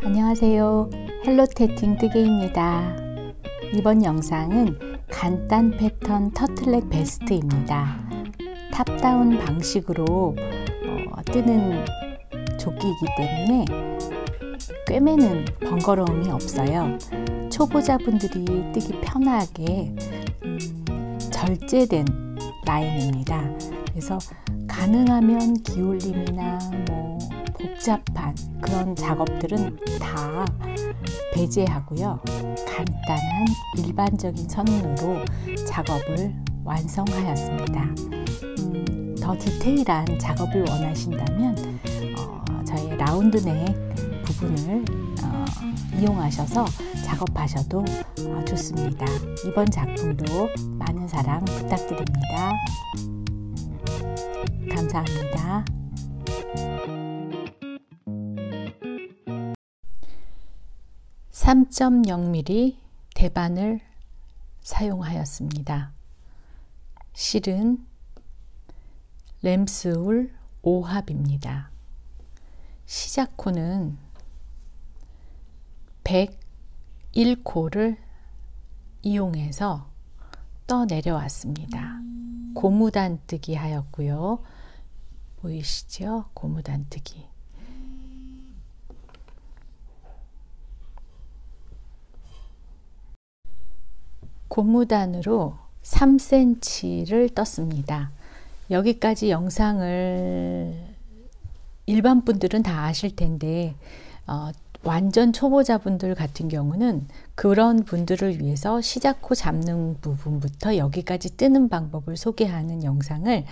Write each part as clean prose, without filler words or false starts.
안녕하세요. 헬로테팅 뜨개입니다. 이번 영상은 간단 패턴 터틀넥 베스트입니다. 탑다운 방식으로 뜨는 조끼이기 때문에 꿰매는 번거로움이 없어요. 초보자분들이 뜨기 편하게 절제된 라인입니다. 그래서 가능하면 기울림이나 복잡한 그런 작업들은 다 배제하고요. 간단한 일반적인 선으로 작업을 완성하였습니다. 더 디테일한 작업을 원하신다면 저희 라운드넥 부분을 이용하셔서 작업하셔도 좋습니다. 이번 작품도 많은 사랑 부탁드립니다. 감사합니다. (3.0mm) 대반을 사용하였습니다. 실은 램스울 5합입니다. 시작코는 101코를 이용해서 떠 내려왔습니다. 고무단뜨기 하였고요. 보이시죠? 고무단뜨기. 고무단으로 3cm를 떴습니다. 여기까지 영상을 일반 분들은 다 아실 텐데 완전 초보자분들 같은 경우는 그런 분들을 위해서 시작코 잡는 부분부터 여기까지 뜨는 방법을 소개하는 영상을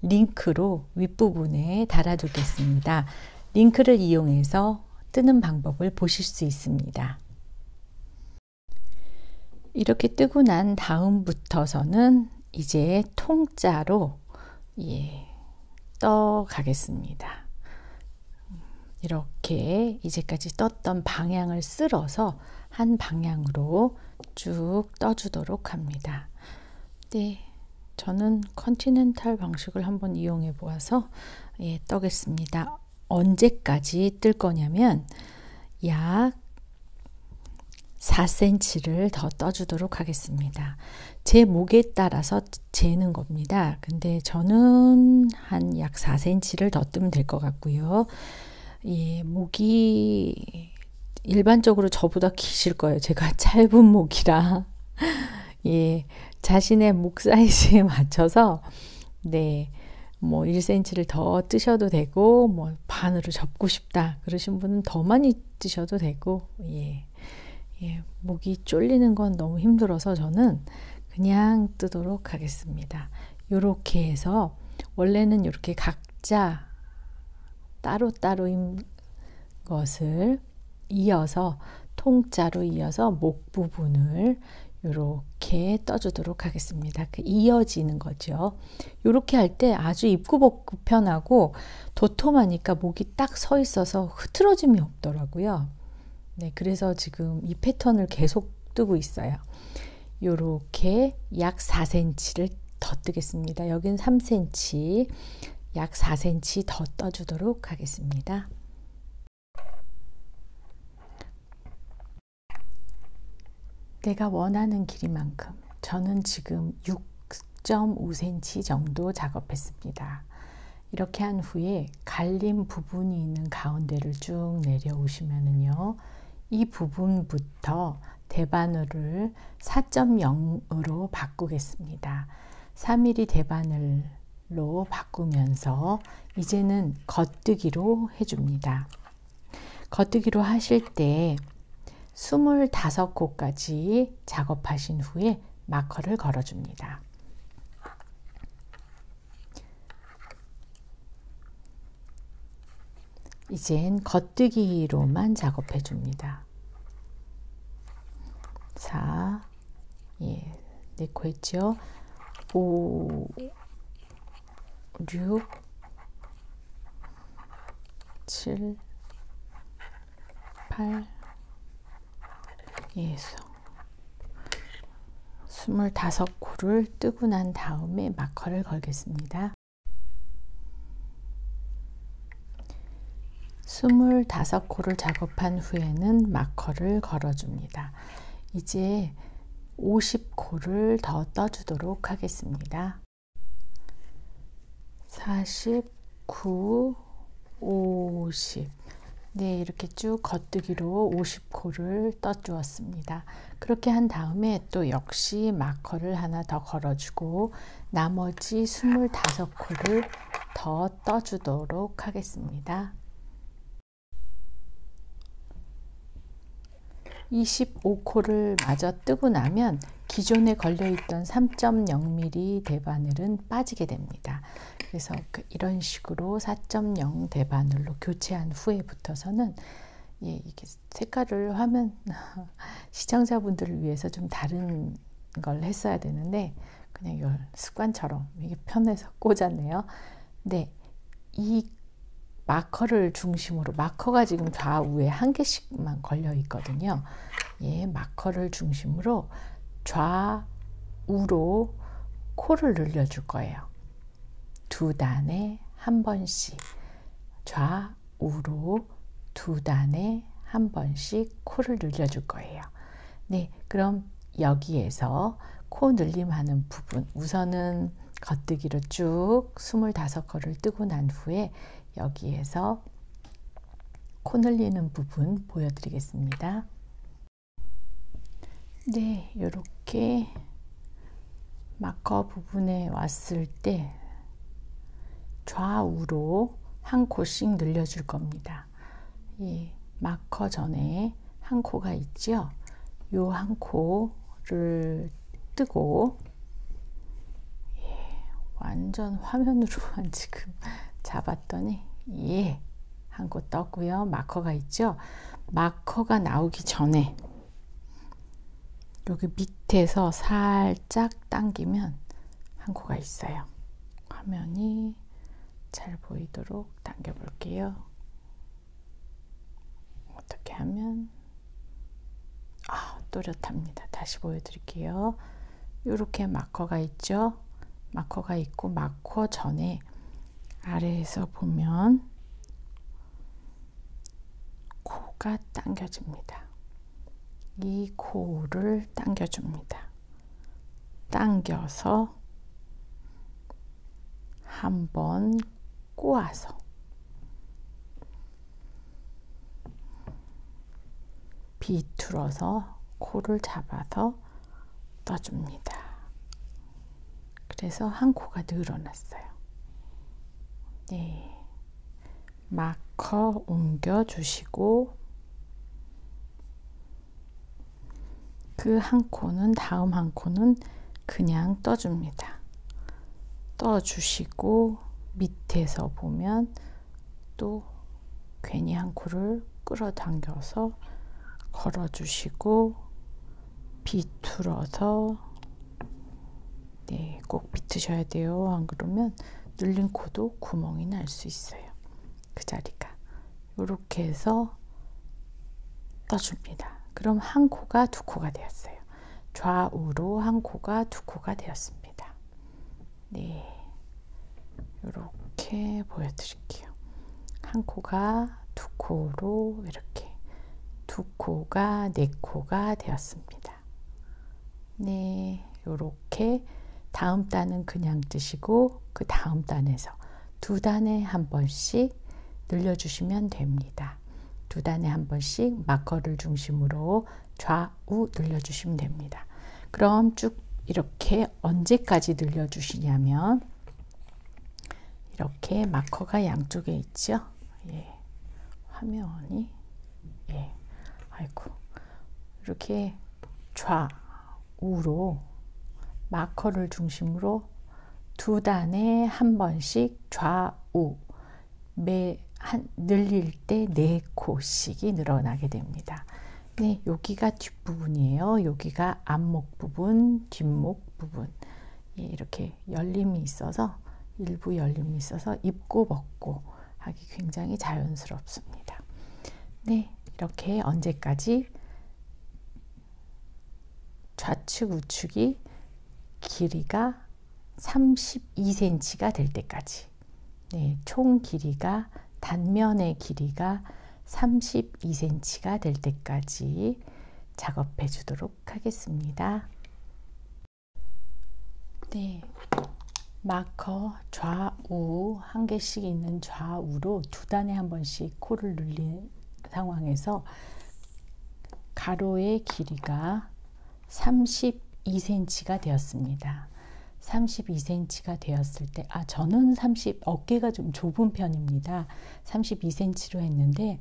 링크로 윗부분에 달아두겠습니다. 링크를 이용해서 뜨는 방법을 보실 수 있습니다. 이렇게 뜨고 난 다음부터서는 이제 통짜로 떠 가겠습니다. 이렇게 이제까지 떴던 방향을 쓸어서 한 방향으로 쭉 떠주도록 합니다. 네, 저는 컨티넨탈 방식을 한번 이용해 보아서 떠겠습니다. 언제까지 뜰 거냐면 약 4cm를 더 떠주도록 하겠습니다. 제 목에 따라서 재는 겁니다. 근데 저는 한 약 4cm를 더 뜨면 될 것 같고요. 목이 일반적으로 저보다 기실 거예요. 제가 짧은 목이라 자신의 목 사이즈에 맞춰서 1cm를 더 뜨셔도 되고 반으로 접고 싶다 그러신 분은 더 많이 뜨셔도 되고 목이 쫄리는 건 너무 힘들어서 저는 그냥 뜨도록 하겠습니다. 이렇게 해서 원래는 이렇게 각자 따로따로인 것을 이어서 통짜로 이어서 목 부분을 이렇게 떠주도록 하겠습니다. 이어지는 거죠. 이렇게 할 때 아주 입고 벗고 편하고 도톰하니까 목이 딱 서 있어서 흐트러짐이 없더라고요. 그래서 지금 이 패턴을 계속 뜨고 있어요. 이렇게 약 4cm를 더 뜨겠습니다. 여긴 3cm, 약 4cm 더 떠주도록 하겠습니다. 내가 원하는 길이만큼 저는 지금 6.5cm 정도 작업했습니다. 이렇게 한 후에 갈림 부분이 있는 가운데를 쭉 내려오시면은요, 이 부분부터 대바늘을 4.0으로 바꾸겠습니다. 3mm 대바늘로 바꾸면서 이제는 겉뜨기로 해줍니다. 겉뜨기로 하실 때 25코까지 작업하신 후에 마커를 걸어줍니다. 이젠 겉뜨기로만 작업해 줍니다. 4, 4코 했죠? 5, 6, 7, 8, 25코를 뜨고 난 다음에 마커를 걸겠습니다. 25코를 작업한 후에는 마커를 걸어줍니다. 이제 50코를 더 떠주도록 하겠습니다. 49, 50. 네, 이렇게 쭉 겉뜨기로 50코를 떠주었습니다. 그렇게 한 다음에 또 역시 마커를 하나 더 걸어주고 나머지 25코를 더 떠주도록 하겠습니다. 25코를 마저 뜨고 나면 기존에 걸려있던 3.0mm 대바늘은 빠지게 됩니다. 그래서 이런 식으로 4.0 대바늘로 교체한 후에 붙어서는 이게 색깔을 화면 시청자분들을 위해서 좀 다른 걸 했어야 되는데 그냥 이걸 습관처럼 이게 편해서 꽂았네요. 네, 이 마커를 중심으로 마커가 지금 좌우에 한 개씩만 걸려 있거든요. 마커를 중심으로 좌우로 코를 늘려줄 거예요. 두 단에 한 번씩 좌우로 두 단에 한 번씩 코를 늘려줄 거예요. 네, 그럼 여기에서 코 늘림하는 부분 우선은 겉뜨기로 쭉 25코를 뜨고 난 후에 여기에서 코 늘리는 부분 보여드리겠습니다. 네, 이렇게 마커 부분에 왔을 때 좌우로 한 코씩 늘려줄 겁니다. 이 마커 전에 한 코가 있죠. 요 한 코를 뜨고 완전 화면으로만 지금 잡았더니 한 코 떴고요. 마커가 있죠. 마커가 나오기 전에 여기 밑에서 살짝 당기면 한 코가 있어요. 화면이 잘 보이도록 당겨 볼게요. 어떻게 하면 또렷합니다. 다시 보여드릴게요. 이렇게 마커가 있죠. 마커가 있고 마커 전에 아래에서 보면 코가 당겨집니다. 이 코를 당겨줍니다. 당겨서 한번 꼬아서 비틀어서 코를 잡아서 떠줍니다. 그래서 한 코가 늘어났어요. 네, 마커 옮겨 주시고 그 한 코는 다음 한 코는 그냥 떠줍니다. 떠주시고 밑에서 보면 또 괜히 한 코를 끌어당겨서 걸어주시고 비틀어서 네, 꼭 비트셔야 돼요. 안 그러면 늘린 코도 구멍이 날 수 있어요. 그 자리가 이렇게 해서 떠줍니다. 그럼 한 코가 두 코가 되었어요. 좌우로 한 코가 두 코가 되었습니다. 네, 이렇게 보여드릴게요. 한 코가 두 코로 이렇게 두 코가 네 코가 되었습니다. 네, 이렇게 다음 단은 그냥 뜨시고 그 다음 단에서 두 단에 한 번씩 늘려주시면 됩니다. 두 단에 한 번씩 마커를 중심으로 좌우 늘려주시면 됩니다. 그럼 쭉 이렇게 언제까지 늘려주시냐면 이렇게 마커가 양쪽에 있죠. 화면이 아이고 이렇게 좌우로 마커를 중심으로 두 단에 한 번씩 좌우 늘릴 때 4코씩이 늘어나게 됩니다. 네, 여기가 뒷부분이에요. 여기가 앞목 부분, 뒷목 부분. 이렇게 열림이 있어서 일부 열림이 있어서 입고 벗고 하기 굉장히 자연스럽습니다. 네, 이렇게 언제까지 좌측 우측이 길이가 32cm가 될 때까지 네, 총 길이가 단면의 길이가 32cm가 될 때까지 작업해 주도록 하겠습니다. 네, 마커 좌우 한 개씩 있는 좌우로 두 단에 한 번씩 코를 눌린 상황에서 가로의 길이가 32cm가 되었습니다. 32cm가 되었을 때, 저는 어깨가 좀 좁은 편입니다. 32cm로 했는데,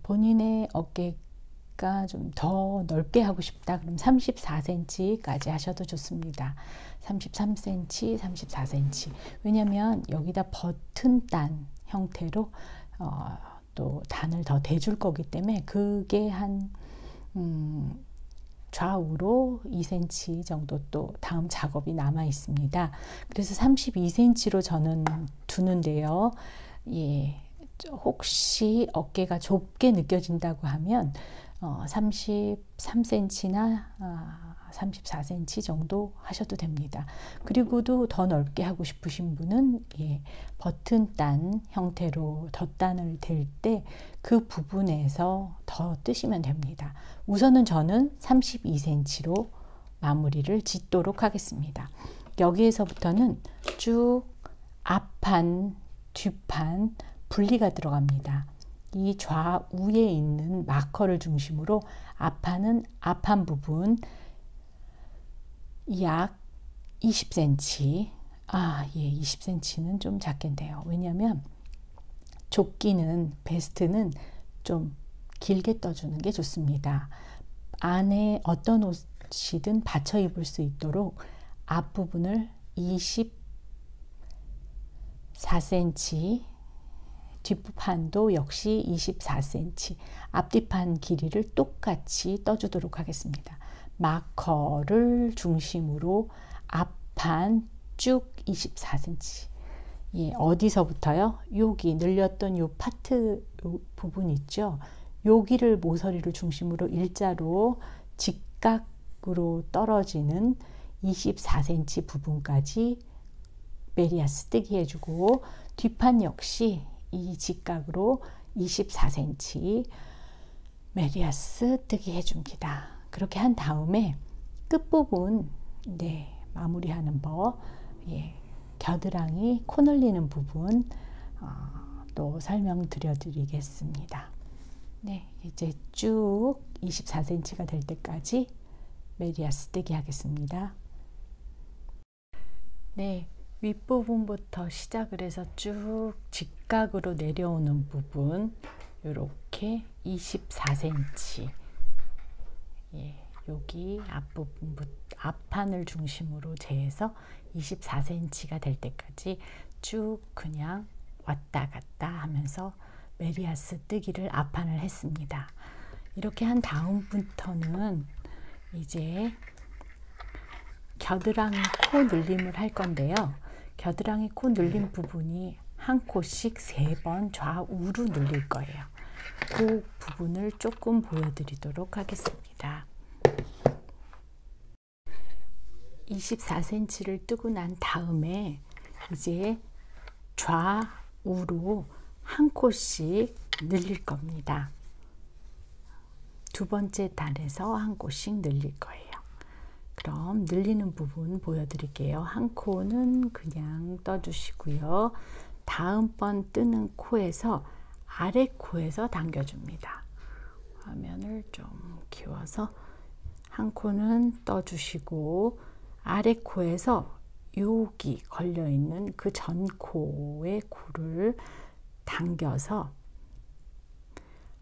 본인의 어깨가 좀 더 넓게 하고 싶다. 그럼 34cm까지 하셔도 좋습니다. 33cm, 34cm. 왜냐면 여기다 버튼 단 형태로 또 단을 더 대줄 거기 때문에 그게 한 좌우로 2cm 정도 또 다음 작업이 남아 있습니다. 그래서 32cm로 저는 두는데요. 예, 혹시 어깨가 좁게 느껴진다고 하면 33cm나 34cm 정도 하셔도 됩니다. 그리고도 더 넓게 하고 싶으신 분은 버튼 단 형태로 덧단을 댈 때 그 부분에서 더 뜨시면 됩니다. 우선은 저는 32cm로 마무리를 짓도록 하겠습니다. 여기에서부터는 쭉 앞판, 뒷판 분리가 들어갑니다. 이 좌우에 있는 마커를 중심으로 앞판은 앞판 부분 약 20cm, 20cm는 좀 작겠네요. 왜냐하면 조끼는, 베스트는 좀 길게 떠주는 게 좋습니다. 안에 어떤 옷이든 받쳐 입을 수 있도록 앞부분을 24cm, 뒷판도 역시 24cm, 앞뒤판 길이를 똑같이 떠주도록 하겠습니다. 마커를 중심으로 앞판 쭉 24cm. 어디서부터요? 여기 늘렸던 요 파트 요 부분 있죠? 여기를 모서리를 중심으로 일자로 직각으로 떨어지는 24cm 부분까지 메리아스 뜨기 해주고, 뒷판 역시 이 직각으로 24cm 메리아스 뜨기 해줍니다. 그렇게 한 다음에 끝부분 마무리하는 법, 겨드랑이 코 늘리는 부분 또 설명드려 드리겠습니다. 네, 이제 쭉 24cm가 될 때까지 메리아스 뜨기 하겠습니다. 네, 윗부분부터 시작을 해서 쭉 직각으로 내려오는 부분 이렇게 24cm, 여기 앞부분, 앞판을 중심으로 재서 24cm가 될 때까지 쭉 그냥 왔다 갔다 하면서 메리아스 뜨기를 앞판을 했습니다. 이렇게 한 다음부터는 이제 겨드랑이 코 늘림을 할 건데요. 겨드랑이 코 늘림 부분이 한 코씩 3번 좌우로 늘릴 거예요. 그 부분을 조금 보여드리도록 하겠습니다. 24cm를 뜨고 난 다음에 이제 좌우로 한 코씩 늘릴 겁니다. 두 번째 단에서 한 코씩 늘릴 거예요. 그럼 늘리는 부분 보여드릴게요. 한 코는 그냥 떠주시고요. 다음번 뜨는 코에서 아래 코에서 당겨줍니다. 화면을 좀 키워서 한 코는 떠주시고, 아래 코에서 여기 걸려있는 그 전 코의 코를 당겨서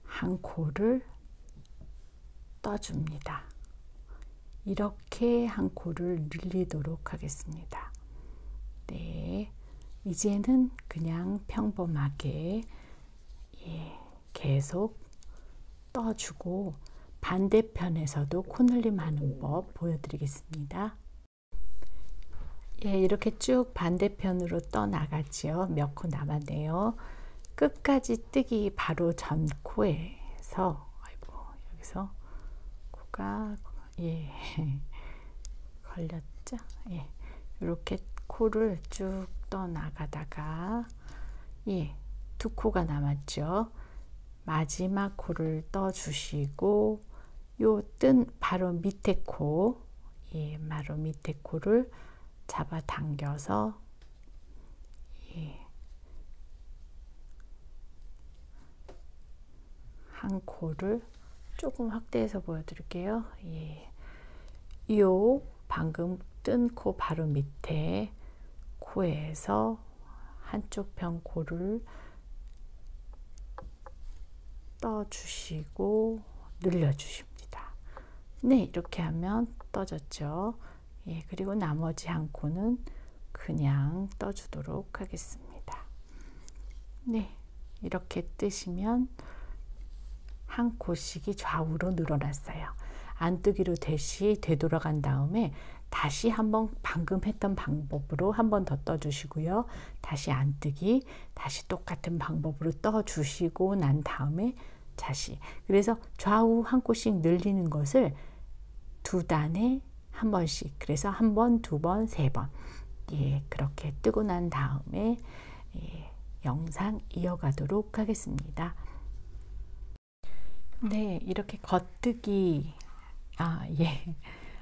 한 코를 떠줍니다. 이렇게 한 코를 늘리도록 하겠습니다. 네, 이제는 그냥 평범하게 계속 떠주고, 반대편에서도 코늘림 하는 법 보여드리겠습니다. 이렇게 쭉 반대편으로 떠나가죠. 몇 코 남았네요. 끝까지 뜨기 바로 전 코에서, 여기서 코가 걸렸죠. 이렇게 코를 쭉 떠나가다가 두 코가 남았죠. 마지막 코를 떠주시고 요 뜬 바로 밑에 코, 예, 바로 밑에 코를 잡아 당겨서 예, 한 코를 조금 확대해서 보여드릴게요. 예, 요 방금 뜬 코 바로 밑에 코에서 한쪽 편 코를 떠주시고 늘려주십니다. 네, 이렇게 하면 떠졌죠. 예, 그리고 나머지 한 코는 그냥 떠주도록 하겠습니다. 네, 이렇게 뜨시면 한 코씩이 좌우로 늘어났어요. 안뜨기로 되돌아간 다음에 다시 한번 방금 했던 방법으로 한 번 더 떠주시고요. 다시 안뜨기, 다시 똑같은 방법으로 떠주시고 난 다음에 다시, 그래서 좌우 한 코씩 늘리는 것을 두 단에 한 번씩, 그래서 한 번, 두 번, 세 번, 예, 그렇게 뜨고 난 다음에 예, 영상 이어가도록 하겠습니다. 네, 이렇게 겉뜨기, 예,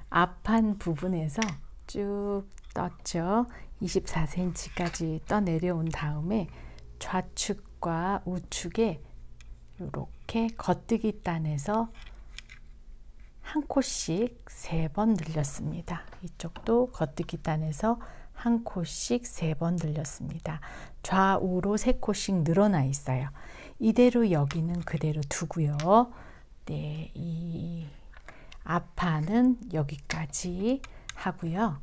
앞판 부분에서 쭉 떴죠. 24cm까지 떠 내려온 다음에 좌측과 우측에 이렇게 겉뜨기 단에서 한 코씩 3번 늘렸습니다. 이쪽도 겉뜨기 단에서 한 코씩 3번 늘렸습니다. 좌우로 3코씩 늘어나 있어요. 이대로 여기는 그대로 두고요. 네, 이 앞판은 여기까지 하고요.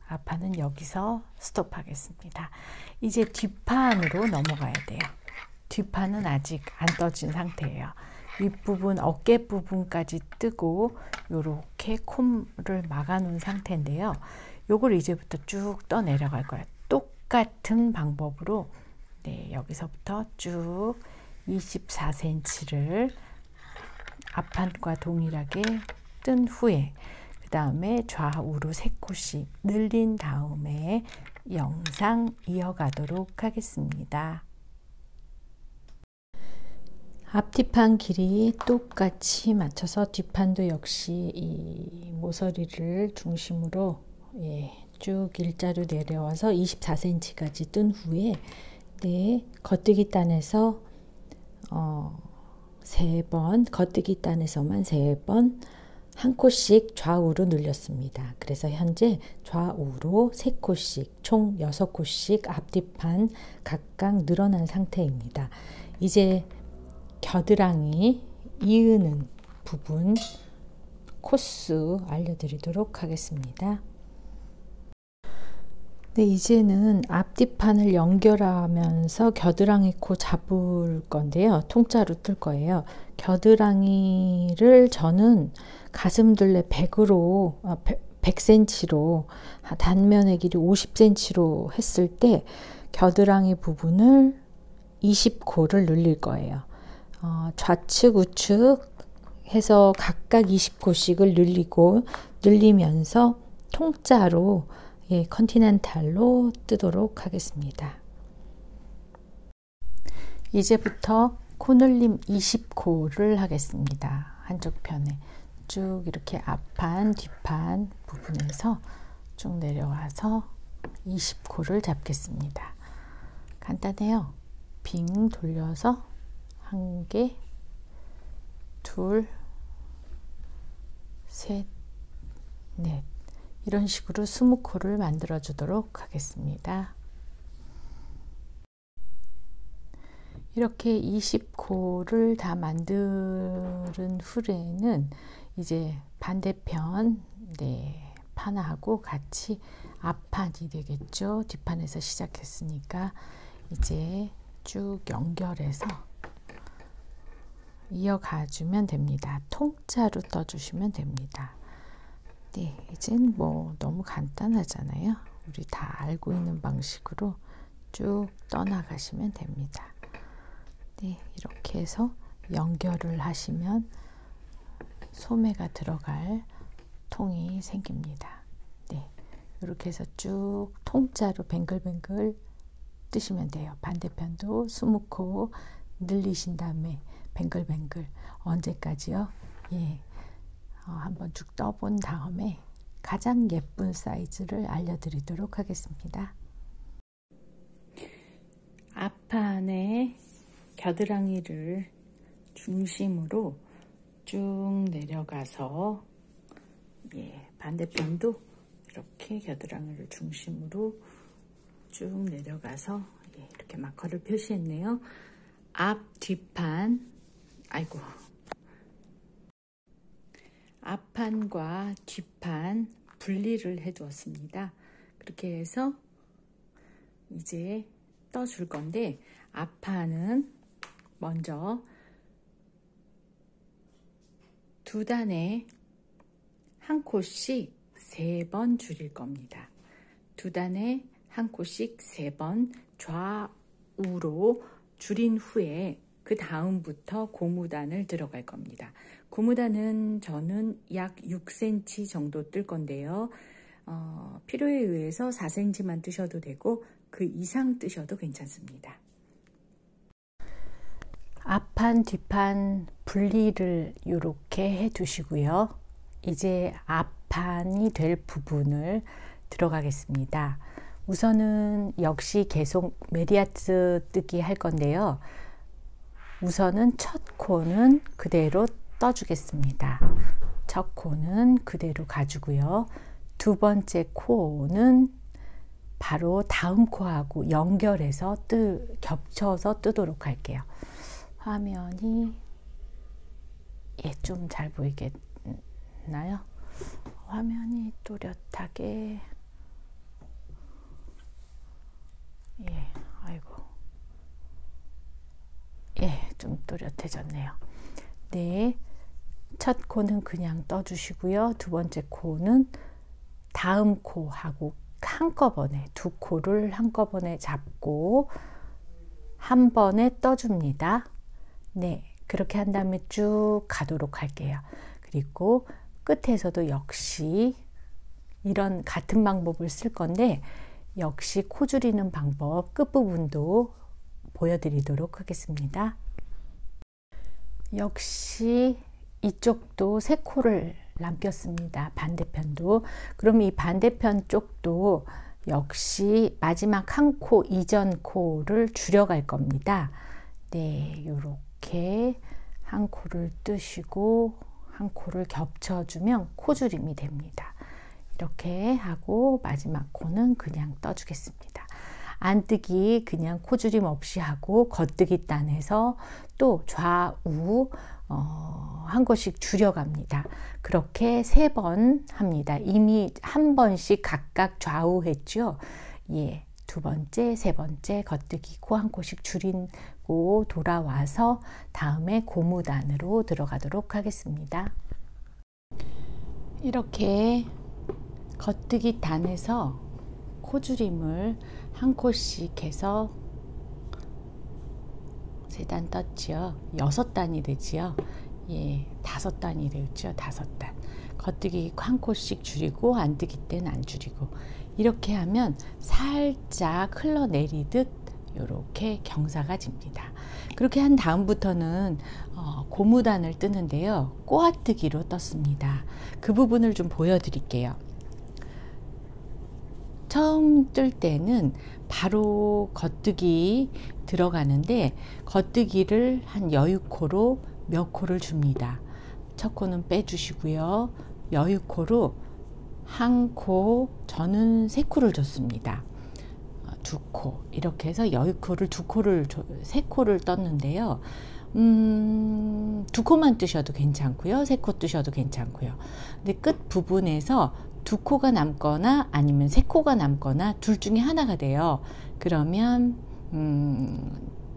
앞판은 여기서 스톱하겠습니다. 이제 뒷판으로 넘어가야 돼요. 뒷판은 아직 안 떠진 상태예요. 윗부분, 어깨 부분까지 뜨고 요렇게 콤을 막아 놓은 상태인데요. 요걸 이제부터 쭉 떠 내려갈 거예요. 똑같은 방법으로 네, 여기서부터 쭉 24cm를 앞판과 동일하게 뜬 후에 그 다음에 좌우로 3코씩 늘린 다음에 영상 이어가도록 하겠습니다. 앞뒤판 길이 똑같이 맞춰서 뒷판도 역시 이 모서리를 중심으로 예, 쭉 일자로 내려와서 24cm까지 뜬 후에 네, 겉뜨기 단에서 3번, 겉뜨기 단에서만 3번 한 코씩 좌우로 늘렸습니다. 그래서 현재 좌우로 3코씩 총 6코씩 앞뒤판 각각 늘어난 상태입니다. 이제 겨드랑이 이으는 부분 코스 알려드리도록 하겠습니다. 네, 이제는 앞뒤판을 연결하면서 겨드랑이 코 잡을 건데요. 통짜로 뜰 거예요. 겨드랑이를 저는 가슴둘레 100으로 100cm로 단면의 길이 50cm로 했을 때 겨드랑이 부분을 20코를 늘릴 거예요. 좌측 우측 해서 각각 20코씩을 늘리면서 통짜로 예, 컨티넨탈로 뜨도록 하겠습니다. 이제부터 코늘림 20코를 하겠습니다. 한쪽 편에 쭉 이렇게 앞판 뒷판 부분에서 쭉 내려와서 20코를 잡겠습니다. 간단해요. 빙 돌려서 1개, 둘, 셋, 넷 이런 식으로 20코를 만들어 주도록 하겠습니다. 이렇게 20코를 다 만든 후에는 이제 반대편 네, 판하고 같이 앞판이 되겠죠. 뒷판에서 시작했으니까 이제 쭉 연결해서 이어가 주면 됩니다. 통짜로 떠주시면 됩니다. 네, 이젠 뭐 너무 간단하잖아요. 우리 다 알고 있는 방식으로 쭉 떠나가시면 됩니다. 네, 이렇게 해서 연결을 하시면 소매가 들어갈 통이 생깁니다. 네, 이렇게 해서 쭉 통짜로 뱅글뱅글 뜨시면 돼요. 반대편도 20코 늘리신 다음에 뱅글뱅글. 언제까지요? 예, 한번 쭉 떠본 다음에 가장 예쁜 사이즈를 알려드리도록 하겠습니다. 앞판에 겨드랑이를 중심으로 쭉 내려가서, 예, 반대편도 이렇게 겨드랑이를 중심으로 쭉 내려가서, 예, 이렇게 마커를 표시했네요. 앞 뒷판, 아이고, 앞판과 뒷판 분리를 해 두었습니다. 그렇게 해서 이제 떠줄 건데, 앞판은 먼저 두 단에 한 코씩 3번 줄일 겁니다. 두 단에 한 코씩 3번 좌우로 줄인 후에 그 다음부터 고무단을 들어갈 겁니다. 고무단은 저는 약 6cm 정도 뜰 건데요. 필요에 의해서 4cm만 뜨셔도 되고 그 이상 뜨셔도 괜찮습니다. 앞판 뒷판 분리를 이렇게 해 두시고요. 이제 앞판이 될 부분을 들어가겠습니다. 우선은 역시 계속 메리아트 뜨기 할 건데요. 우선은 첫 코는 그대로 떠주겠습니다. 첫 코는 그대로 가지고요. 두 번째 코는 바로 다음 코하고 연결해서 겹쳐서 뜨도록 할게요. 화면이, 예, 좀 잘 보이겠나요? 화면이 또렷하게, 예, 아이고, 예, 좀 또렷해졌네요. 네, 첫 코는 그냥 떠주시고요. 두 번째 코는 다음 코하고 한꺼번에, 두 코를 한꺼번에 잡고 한 번에 떠줍니다. 네, 그렇게 한 다음에 쭉 가도록 할게요. 그리고 끝에서도 역시 이런 같은 방법을 쓸 건데, 역시 코 줄이는 방법 끝부분도 보여드리도록 하겠습니다. 역시 이쪽도 3코를 남겼습니다. 반대편도. 그럼 이 반대편 쪽도 역시 마지막 한 코 이전 코를 줄여갈 겁니다. 네, 이렇게 한 코를 뜨시고 한 코를 겹쳐주면 코줄임이 됩니다. 이렇게 하고 마지막 코는 그냥 떠주겠습니다. 안뜨기 그냥 코줄임 없이 하고 겉뜨기 단에서 또 좌우 한 곳씩 줄여갑니다. 그렇게 3번 합니다. 이미 한 번씩 각각 좌우 했죠. 예, 두 번째, 세 번째 겉뜨기 코 한 코씩 줄이고 돌아와서 다음에 고무단으로 들어가도록 하겠습니다. 이렇게 겉뜨기 단에서 코줄임을 한 코씩 해서 3단 떴지요. 6단이 되지요. 예, 5단이 되죠. 5단. 겉뜨기 한 코씩 줄이고 안뜨기 때는 안 줄이고, 이렇게 하면 살짝 흘러내리듯 이렇게 경사가 집니다. 그렇게 한 다음부터는 고무단을 뜨는데요. 꼬아뜨기로 떴습니다. 그 부분을 좀 보여드릴게요. 처음 뜰 때는 바로 겉뜨기 들어가는데, 겉뜨기를 한 여유코로 몇 코를 줍니다. 첫 코는 빼주시고요. 여유코로 한 코, 저는 3코를 줬습니다. 2코, 이렇게 해서 여유코를 2코를, 3코를 떴는데요. 2코만 뜨셔도 괜찮고요. 3코 뜨셔도 괜찮고요. 근데 끝 부분에서 2코가 남거나 아니면 3코가 남거나 둘 중에 하나가 돼요. 그러면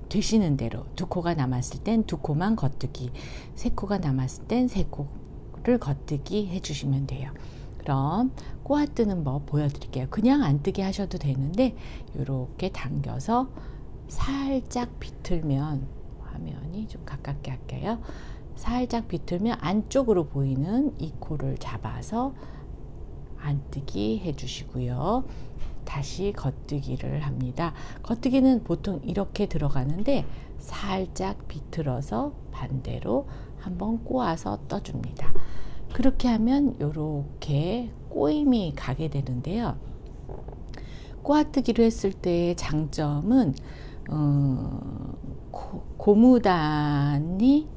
되시는 대로 2코가 남았을 땐 2코만 겉뜨기, 3코가 남았을 땐 3코를 겉뜨기 해주시면 돼요. 그럼 꼬아뜨는 법 보여드릴게요. 그냥 안 뜨게 하셔도 되는데, 이렇게 당겨서 살짝 비틀면, 화면이 좀 가깝게 할게요. 살짝 비틀면 안쪽으로 보이는 이 코를 잡아서 안뜨기 해주시고요. 다시 겉뜨기를 합니다. 겉뜨기는 보통 이렇게 들어가는데 살짝 비틀어서 반대로 한번 꼬아서 떠줍니다. 그렇게 하면 이렇게 꼬임이 가게 되는데요. 꼬아뜨기로 했을 때의 장점은 고무단이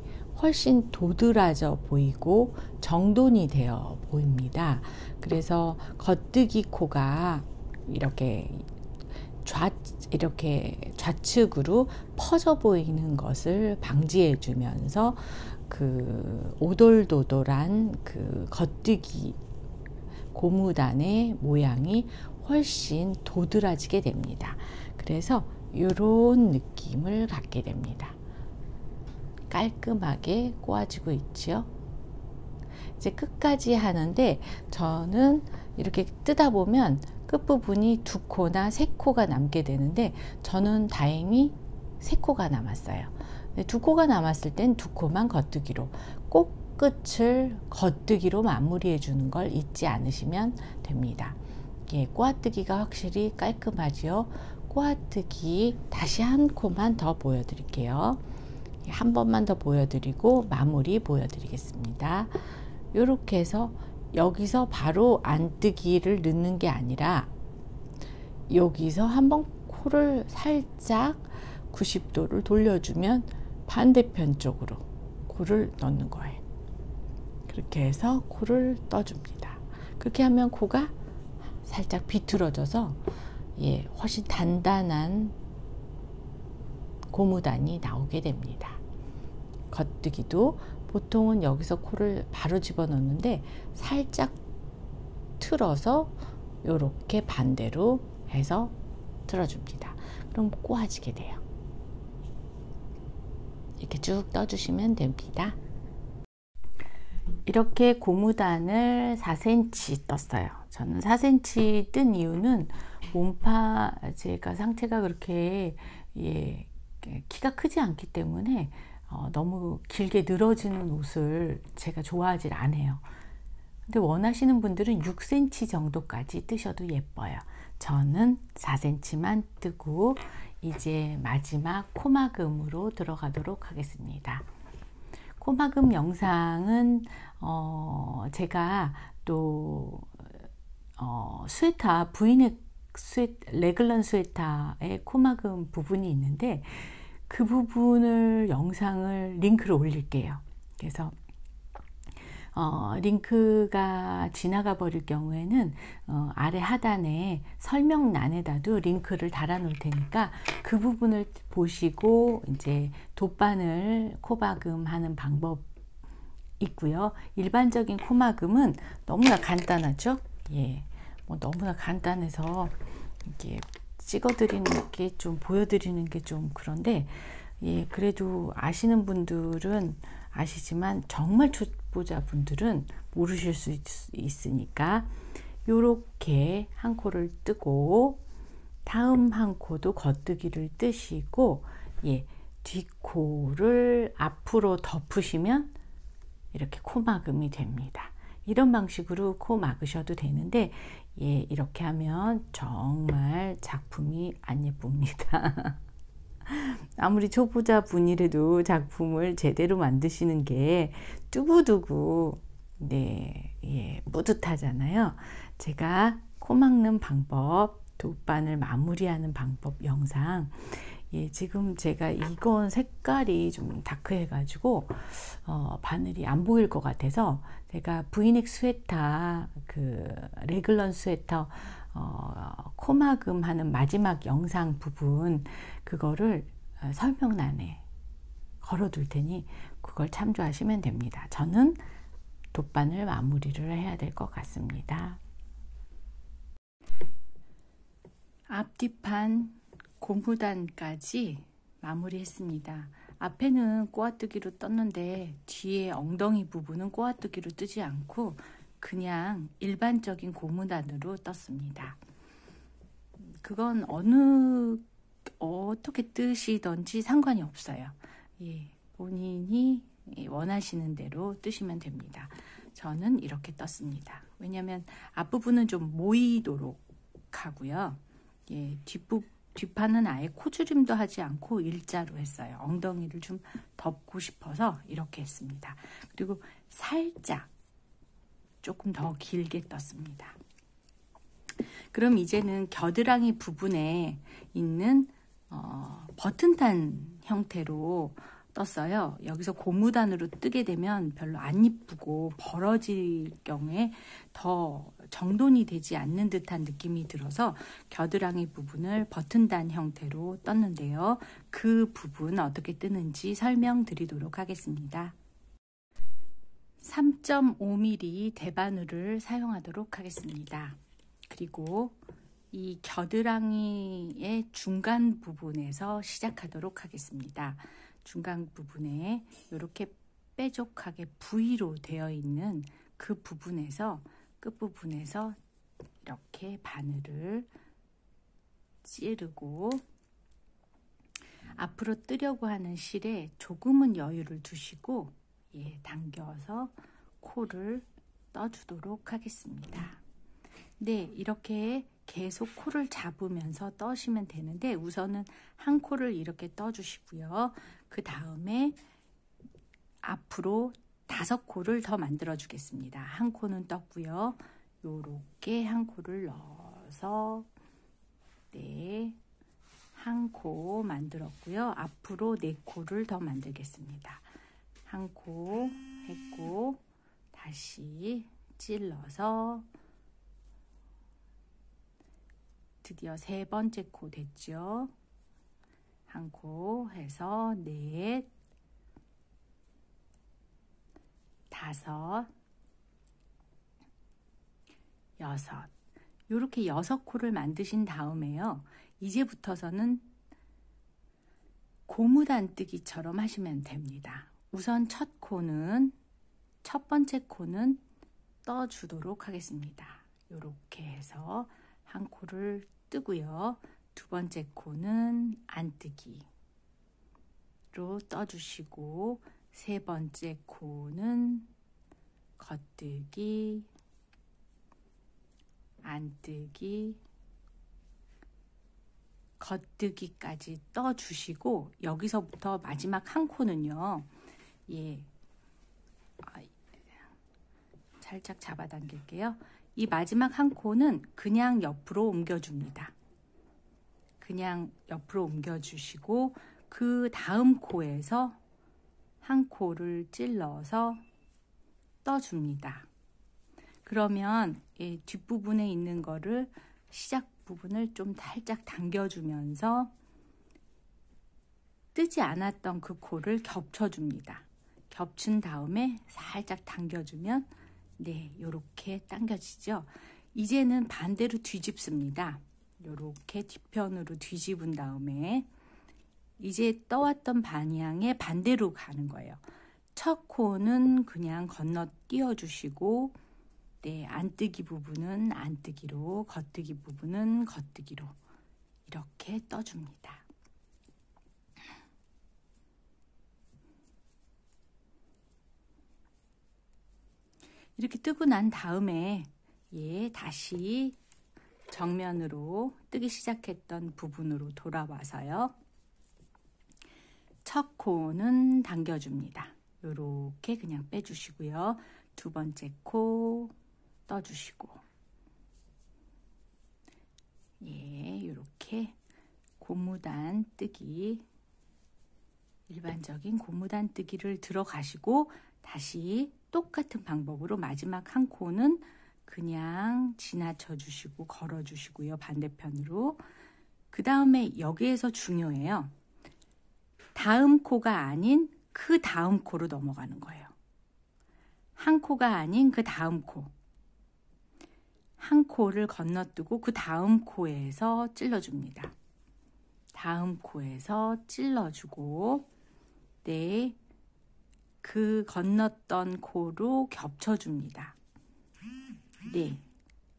훨씬 도드라져 보이고 정돈이 되어 보입니다. 그래서 겉뜨기 코가 이렇게 좌측으로 퍼져 보이는 것을 방지해 주면서 그 오돌도돌한 그 겉뜨기 고무단의 모양이 훨씬 도드라지게 됩니다. 그래서 이런 느낌을 갖게 됩니다. 깔끔하게 꼬아지고 있죠. 이제 끝까지 하는데 저는 이렇게 뜨다 보면 끝부분이 2코나 3코가 남게 되는데 저는 다행히 3코가 남았어요. 2코가 남았을 땐 2코만 겉뜨기로, 꼭 끝을 겉뜨기로 마무리해 주는 걸 잊지 않으시면 됩니다. 예, 꼬아뜨기가 확실히 깔끔하죠. 꼬아뜨기 다시 한 코만 더 보여드릴게요. 한 번만 더 보여드리고 마무리 보여드리겠습니다. 이렇게 해서 여기서 바로 안뜨기를 넣는 게 아니라 여기서 한번 코를 살짝 90도를 돌려주면 반대편 쪽으로 코를 넣는 거예요. 그렇게 해서 코를 떠줍니다. 그렇게 하면 코가 살짝 비틀어져서 예, 훨씬 단단한 고무단이 나오게 됩니다. 겉뜨기도 보통은 여기서 코를 바로 집어넣는데 살짝 틀어서 이렇게 반대로 해서 틀어줍니다. 그럼 꼬아지게 돼요. 이렇게 쭉 떠주시면 됩니다. 이렇게 고무단을 4cm 떴어요. 저는 4cm 뜬 이유는 몸파 제가 상체가 그렇게 예, 키가 크지 않기 때문에 너무 길게 늘어지는 옷을 제가 좋아하지 않아요. 근데 원하시는 분들은 6cm 정도까지 뜨셔도 예뻐요. 저는 4cm만 뜨고 이제 마지막 코막음으로 들어가도록 하겠습니다. 코막음 영상은 제가 또 스웨터, 브이넥 레글런 스웨터의 코막음 부분이 있는데 그 부분을 영상을 링크를 올릴게요. 그래서 링크가 지나가 버릴 경우에는 아래 하단에 설명란에다도 링크를 달아 놓을 테니까 그 부분을 보시고 이제 돗바늘 코막음 하는 방법 있고요. 일반적인 코막음은 너무나 간단하죠. 예, 뭐 너무나 간단해서 이게 찍어드리는 게 좀 보여드리는 게 좀 그런데 예, 그래도 아시는 분들은 아시지만 정말 초보자 분들은 모르실 수 있으니까 요렇게 한 코를 뜨고 다음 한 코도 겉뜨기를 뜨시고 예, 뒷코를 앞으로 덮으시면 이렇게 코막음이 됩니다. 이런 방식으로 코 막으셔도 되는데 예, 이렇게 하면 정말 작품이 안 예쁩니다. 아무리 초보자 분이라도 작품을 제대로 만드시는 게 두고두고 네, 예, 뿌듯하잖아요. 제가 코 막는 방법, 돗바늘 마무리하는 방법 영상 예, 지금 제가 이건 색깔이 좀 다크해 가지고 바늘이 안 보일 것 같아서 제가 브이넥 스웨터 그 레글런 스웨터 코막음 하는 마지막 영상 부분 그거를 설명란에 걸어 둘 테니 그걸 참조하시면 됩니다. 저는 돗바늘 마무리를 해야 될 것 같습니다. 앞뒤판 고무단까지 마무리했습니다. 앞에는 꼬아뜨기로 떴는데 뒤에 엉덩이 부분은 꼬아뜨기로 뜨지 않고 그냥 일반적인 고무단으로 떴습니다. 그건 어떻게 뜨시던지 상관이 없어요. 예, 본인이 원하시는 대로 뜨시면 됩니다. 저는 이렇게 떴습니다. 왜냐하면 앞부분은 좀 모이도록 하고요. 예, 뒷판은 아예 코주림도 하지 않고 일자로 했어요. 엉덩이를 좀 덮고 싶어서 이렇게 했습니다. 그리고 살짝 조금 더 길게 떴습니다. 그럼 이제는 겨드랑이 부분에 있는 버튼탄 형태로 떴어요. 여기서 고무단으로 뜨게 되면 별로 안 이쁘고 벌어질 경우에 더 정돈이 되지 않는 듯한 느낌이 들어서 겨드랑이 부분을 버튼단 형태로 떴는데요. 그 부분 어떻게 뜨는지 설명드리도록 하겠습니다. 3.5mm 대바늘을 사용하도록 하겠습니다. 그리고 이 겨드랑이의 중간 부분에서 시작하도록 하겠습니다. 중간 부분에 이렇게 뾰족하게 V로 되어 있는 그 부분에서 끝부분에서 이렇게 바늘을 찌르고 앞으로 뜨려고 하는 실에 조금은 여유를 두시고 당겨서 코를 떠주도록 하겠습니다. 네, 이렇게 계속 코를 잡으면서 떠시면 되는데 우선은 한 코를 이렇게 떠주시고요. 그 다음에 앞으로 5코를 더 만들어 주겠습니다. 한 코는 떴고요. 요렇게 한 코를 넣어서 한 코 만들었고요. 앞으로 4코를 더 만들겠습니다. 한 코 했고 다시 찔러서 드디어 3번째 코 됐죠. 한 코 해서 4, 5, 6 이렇게 6코를 만드신 다음에요. 이제부터서는 고무단뜨기처럼 하시면 됩니다. 우선 첫 번째 코는 떠주도록 하겠습니다. 이렇게 해서 한 코를 뜨고요. 2번째 코는 안뜨기로 떠주시고 3번째 코는 겉뜨기, 안뜨기, 겉뜨기까지 떠주시고 여기서부터 마지막 한 코는요. 살짝 잡아당길게요. 이 마지막 한 코는 그냥 옆으로 옮겨줍니다. 그냥 옆으로 옮겨주시고 그 다음 코에서 한 코를 찔러서 떠줍니다. 그러면 뒷부분에 있는 거를 시작 부분을 좀 살짝 당겨주면서 뜨지 않았던 그 코를 겹쳐줍니다. 겹친 다음에 살짝 당겨주면 이렇게 당겨지죠. 이제는 반대로 뒤집습니다. 이렇게 뒤편으로 뒤집은 다음에 이제 떠왔던 방향의 반대로 가는 거예요. 첫 코는 그냥 건너뛰어 주시고 안뜨기 부분은 안뜨기로, 겉뜨기 부분은 겉뜨기로 이렇게 떠줍니다. 이렇게 뜨고 난 다음에 다시 정면으로 뜨기 시작했던 부분으로 돌아와서요. 첫 코는 당겨줍니다. 이렇게 그냥 빼주시고요. 2번째 코 떠주시고 이렇게 고무단 뜨기, 일반적인 고무단 뜨기를 들어가시고 다시 똑같은 방법으로 마지막 한 코는 그냥 지나쳐 주시고 걸어 주시고요. 반대편으로. 그 다음에 여기에서 중요해요. 다음 코가 아닌 그 다음 코로 넘어가는 거예요. 한 코가 아닌 그 다음 코. 한 코를 건너뜨고 그 다음 코에서 찔러줍니다. 다음 코에서 찔러주고 그 건넜던 코로 겹쳐줍니다.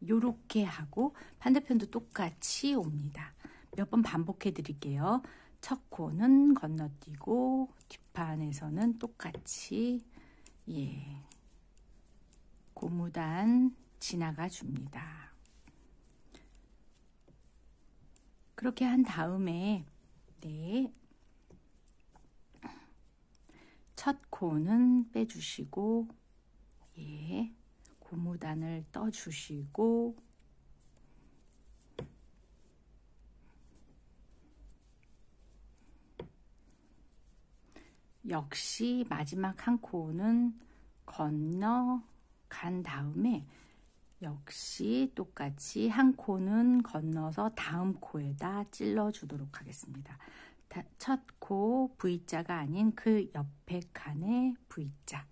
요렇게 하고 반대편도 똑같이 옵니다. 몇 번 반복해 드릴게요. 첫 코는 건너뛰고 뒷판에서는 똑같이 고무단 지나가 줍니다. 그렇게 한 다음에 네, 첫 코는 빼주시고 예, 고무단을 떠주시고 역시 마지막 한 코는 건너 간 다음에 역시 똑같이 한 코는 건너서 다음 코에다 찔러 주도록 하겠습니다. 첫 코 V자가 아닌 그 옆에 칸의 V자.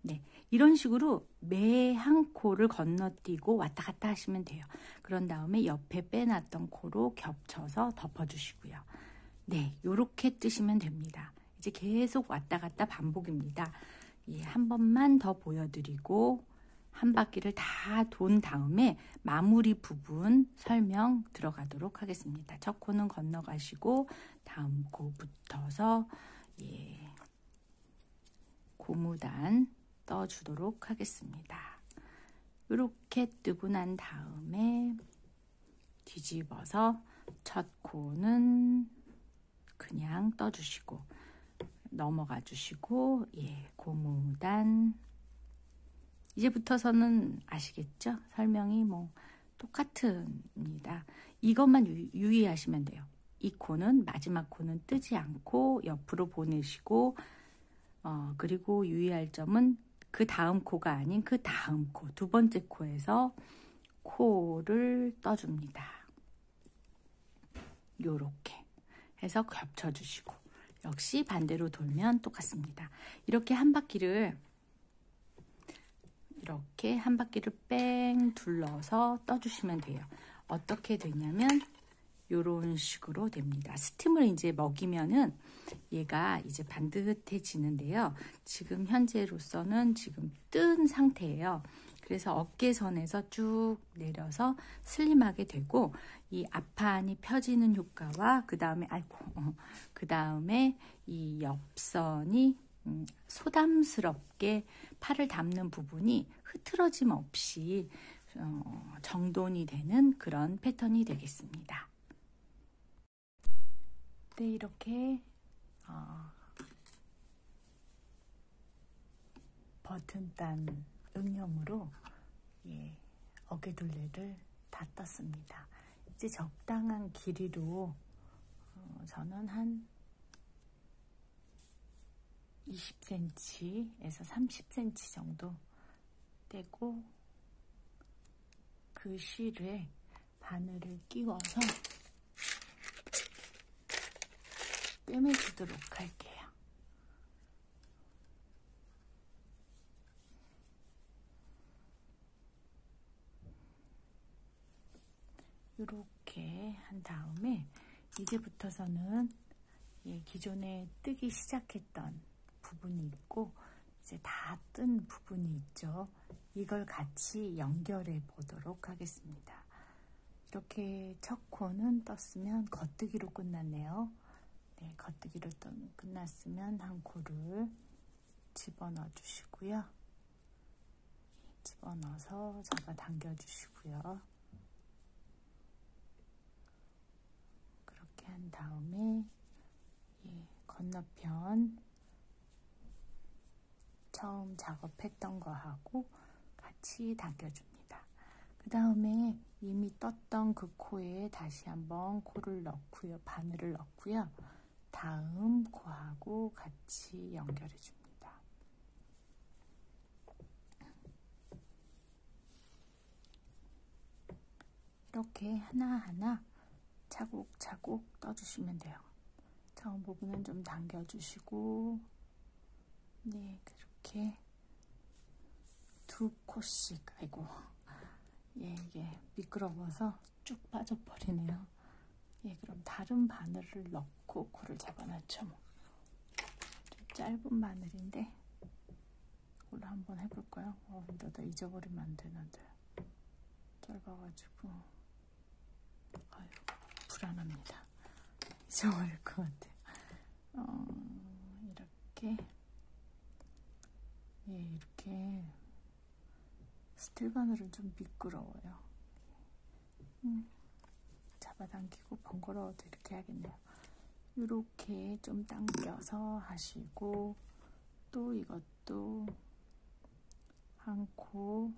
네, 이런 식으로 매 한 코를 건너뛰고 왔다 갔다 하시면 돼요. 그런 다음에 옆에 빼놨던 코로 겹쳐서 덮어주시고요. 네, 요렇게 뜨시면 됩니다. 이제 계속 왔다 갔다 반복입니다. 예, 한 번만 더 보여드리고 한 바퀴를 다 돈 다음에 마무리 부분 설명 들어가도록 하겠습니다. 첫 코는 건너가시고 다음 코 붙어서 예, 고무단 떠주도록 하겠습니다. 이렇게 뜨고 난 다음에 뒤집어서 첫 코는 그냥 떠주시고 넘어가 주시고 예, 고무단 이제부터서는 아시겠죠? 설명이 뭐 똑같습니다. 이것만 유의하시면 돼요. 이 코는 마지막 코는 뜨지 않고 옆으로 보내시고 그리고 유의할 점은 그 다음 코가 아닌 그 다음 코, 두 번째 코에서 코를 떠줍니다. 요렇게 해서 겹쳐주시고 역시 반대로 돌면 똑같습니다. 이렇게 한 바퀴를 뺑 둘러서 떠주시면 돼요. 어떻게 되냐면 요런 식으로 됩니다. 스팀을 이제 먹이면은 얘가 이제 반듯해지는데요. 지금 현재로서는 지금 뜬 상태예요. 그래서 어깨선에서 쭉 내려서 슬림하게 되고 이 앞판이 펴지는 효과와 그 다음에 이 옆선이 소담스럽게 팔을 닿는 부분이 흐트러짐 없이 정돈이 되는 그런 패턴이 되겠습니다. 네, 이렇게 버튼단 응용으로 예, 어깨둘레를 다 떴습니다. 이제 적당한 길이로 저는 한 20cm에서 30cm 정도 떼고 그 실에 바늘을 끼워서 꿰매주도록 할게요. 이렇게 한 다음에 이제부터서는 기존에 뜨기 시작했던 부분이 있고 이제 다 뜬 부분이 있죠. 이걸 같이 연결해 보도록 하겠습니다. 이렇게 첫 코는 떴으면 겉뜨기로 끝났네요. 네, 겉뜨기로 끝났으면 한 코를 집어넣어 주시고요. 집어넣어서 잡아당겨 주시고요. 그렇게 한 다음에 건너편 처음 작업했던 거하고 같이 당겨줍니다. 그 다음에 이미 떴던 그 코에 다시 한번 코를 넣고요. 바늘을 넣고요. 다음 코하고 같이 연결해 줍니다. 이렇게 하나하나 차곡차곡 떠주시면 돼요. 처음 부분은 좀 당겨주시고 네, 그렇게 두 코씩 아이고 이게 미끄러워서 쭉 빠져버리네요. 그럼 다른 바늘을 넣고 코를 잡아놨죠. 뭐. 좀 짧은 바늘인데 이걸로 한번 해볼까요? 이러다 잊어버리면 안 되는데 짧아가지고 아유 불안합니다. 잊어버릴 것 같아요. 이렇게 스틸 바늘은 좀 미끄러워요. 잡아당기고 번거로워도 이렇게 해야겠네요. 이렇게 좀 당겨서 하시고, 또 이것도 한 코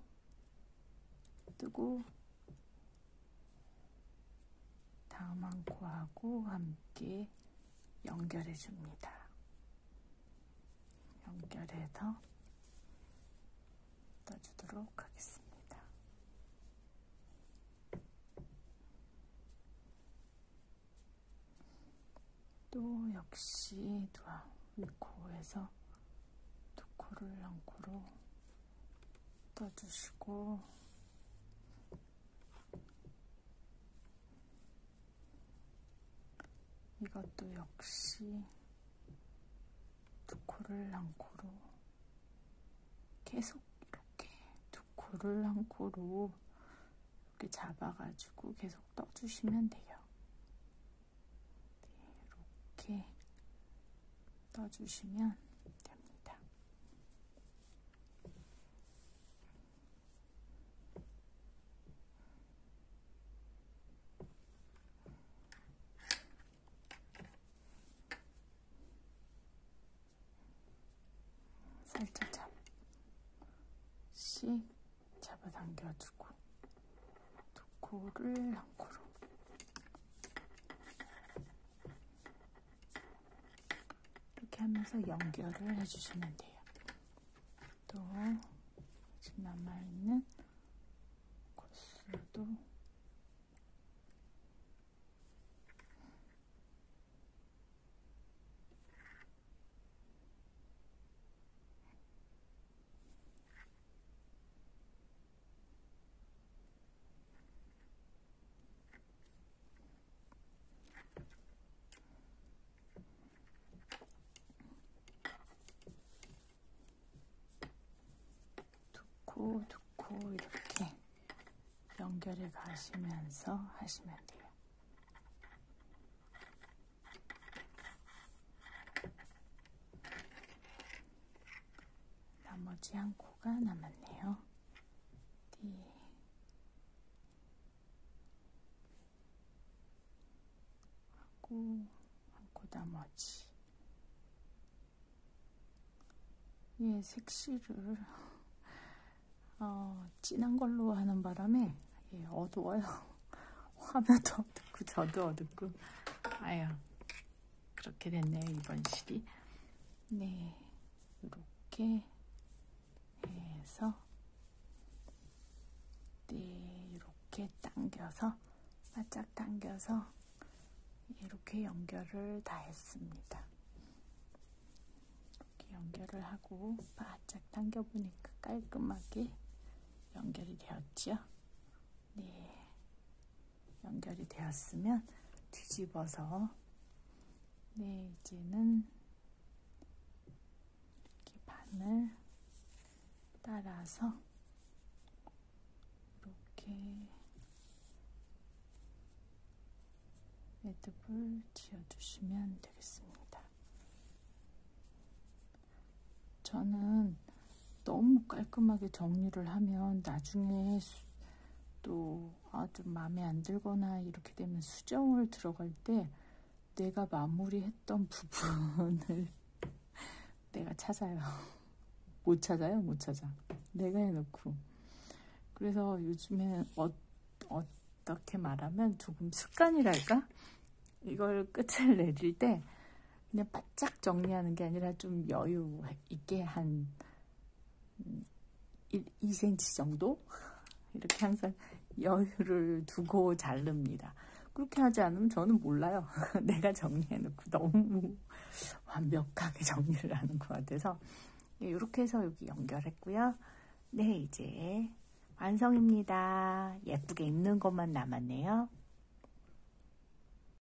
뜨고 다음 한 코하고 함께 연결해 줍니다. 연결해서 떠주도록 하겠습니다. 또 역시 윗코에서 두 코를 한 코로 떠주시고, 이것도 역시 두 코를 한 코로 계속 이렇게 두 코를 한 코로 이렇게 잡아가지고 계속 떠주시면 돼요. 네, 이렇게 떠주시면 됩니다. 살짝 잡씩 잡아당겨주고 두 코를 한 코로 이렇게 하면서 연결을 해주시면 돼요. 또 지금 남아있는 코스도 두 코 이렇게 연결해 가시면서 하시면 돼요. 나머지 한 코가 남았네요. 네. 하고 한 코 나머지. 예, 색실을 진한 걸로 하는 바람에 어두워요. 화면도 어둡고 저도 어둡고, 아유, 그렇게 됐네요, 이번 실이. 네, 이렇게 해서 네, 이렇게 당겨서 바짝 당겨서 이렇게 연결을 다 했습니다. 이렇게 연결을 하고 바짝 당겨보니까 깔끔하게 연결이 되었죠. 네, 연결이 되었으면 뒤집어서 네, 이제는 이렇게 반을 따라서 이렇게 매듭을 지어주시면 되겠습니다. 저는 너무 깔끔하게 정리를 하면 나중에 또 좀 마음에 안 들거나 이렇게 되면 수정을 들어갈 때 내가 마무리했던 부분을 내가 찾아요. 못 찾아요, 못 찾아. 내가 해놓고. 그래서 요즘에 어떻게 말하면 조금 습관이랄까? 이걸 끝을 내릴 때 그냥 바짝 정리하는 게 아니라 좀 여유 있게 한 2cm 정도? 이렇게 항상 여유를 두고 자릅니다. 그렇게 하지 않으면 저는 몰라요. 내가 정리해놓고 너무 완벽하게 정리를 하는 것 같아서. 이렇게 해서 여기 연결했고요. 네, 이제 완성입니다. 예쁘게 입는 것만 남았네요.